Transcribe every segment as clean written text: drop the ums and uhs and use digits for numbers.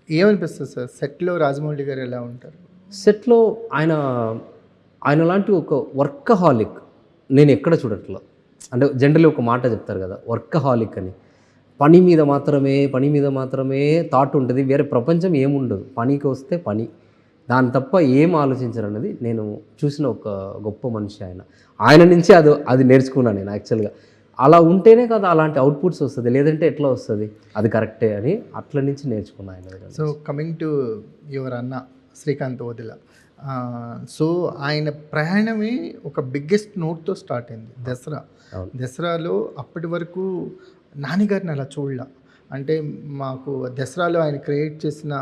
ఏమనిపిస్తుంది సార్ సెట్‌లో రాజమౌళి గారు ఎలా ఉంటారు? సెట్‌లో ఆయన ఆయన లాంటి ఒక వర్కహాలిక్ నేను ఎక్కడ చూడట్లా. అంటే జనరల్లీ ఒక మాట చెప్తారు కదా! వర్కహాలిక్ అని. పని మీద మాత్రమే థాట్ ఉంటది. వేరే ప్రపంచం ఏముండదు. పనికి వస్తే పని. దాన్ని తప్ప ఏం ఆలోచించరన్నది నేను చూసిన ఒక గొప్ప మనిషి ఆయన. ఆయన నుంచే అది నేర్చుకున్నాను నేను యాక్చువల్‌గా. అలా ఉంటేనే కదా అలాంటి అవుట్‌పుట్స్ వస్తది. లేదంటే ఎట్లా వస్తది? అది కరెక్టే అని అట్ల నుంచి నేర్చుకున్నా ఆయన దగ్గర. సో కమింగ్ టు యువర్ అన్న శ్రీకాంత్ ఓదెల. సో ఆయన ప్రయాణమే ఒక బిగ్గెస్ట్ నోట్‌తో స్టార్ట్ అయింది. దసరా. అవును. దసరాలో అప్పటి వరకు నానిగారిని అలా చూడలా. అంటే మాకు దసరాలో ఆయన క్రియేట్ చేసిన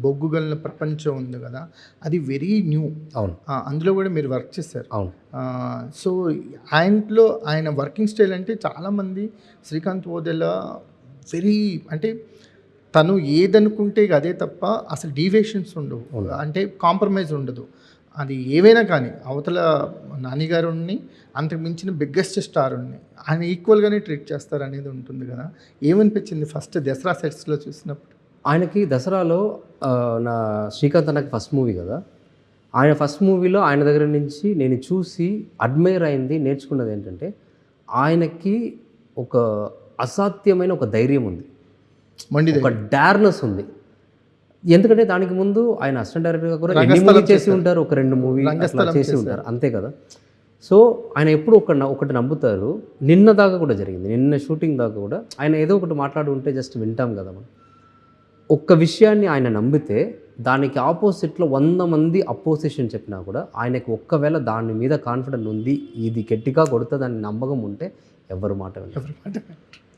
బొగ్గు గనుల ప్రపంచం ఉంది కదా! అది వెరీ న్యూ. అవును. అందులో కూడా మీరు వర్క్ చేశారు. అవును. సో ఆయనలో ఆయన వర్కింగ్ స్టైల్ అంటే చాలామంది శ్రీకాంత్ ఓదెల వెరీ అంటే తను ఏదనుకుంటే అదే తప్ప అసలు డీవియేషన్స్ ఉండవు. అంటే కాంప్రమైజ్ ఉండదు. అది ఏవైనా కానీ అవతల నానిగారుని అంతకు మించిన బిగ్గెస్ట్ స్టారుని ఆయన ఈక్వల్గానే ట్రీట్ చేస్తారనేది ఉంటుంది కదా! ఏమనిపించింది ఫస్ట్ దసరా సెట్స్‌లో చూసినప్పుడు? ఆయనకి దసరాలో నా శ్రీకాంత్ అన్నకి ఫస్ట్ మూవీ కదా! ఆయన ఫస్ట్ మూవీలో ఆయన దగ్గర నుంచి నేను చూసి అడ్మైర్ అయింది, నేర్చుకున్నది ఏంటంటే ఆయనకి ఒక అసాధ్యమైన ఒక ధైర్యం ఉంది. ఒక డార్నెస్ ఉంది. ఎందుకంటే దానికి ముందు ఆయన అసిస్టెంట్ డైరెక్టర్గా కూడా ఎన్ని మూవీ చేసి ఉంటారు, ఒక 2 మూవీ అట్లా చేసి ఉంటారు అంతే కదా. సో ఆయన ఎప్పుడు ఒకటి నమ్ముతారు. నిన్న దాకా కూడా జరిగింది, నిన్న షూటింగ్ దాకా కూడా ఆయన ఏదో ఒకటి మాట్లాడి ఉంటే జస్ట్ వింటాం కదా మనం. ఒక్క విషయాన్ని ఆయన నమ్మితే దానికి ఆపోజిట్లో 100 మంది అపోజిషన్ చెప్పినా కూడా ఆయనకి ఒక్కవేళ దాని మీద కాన్ఫిడెంట్ ఉంది, ఇది గట్టిగా కొడుతుందని నమ్మకం ఉంటే ఎవరు మాట వినరు.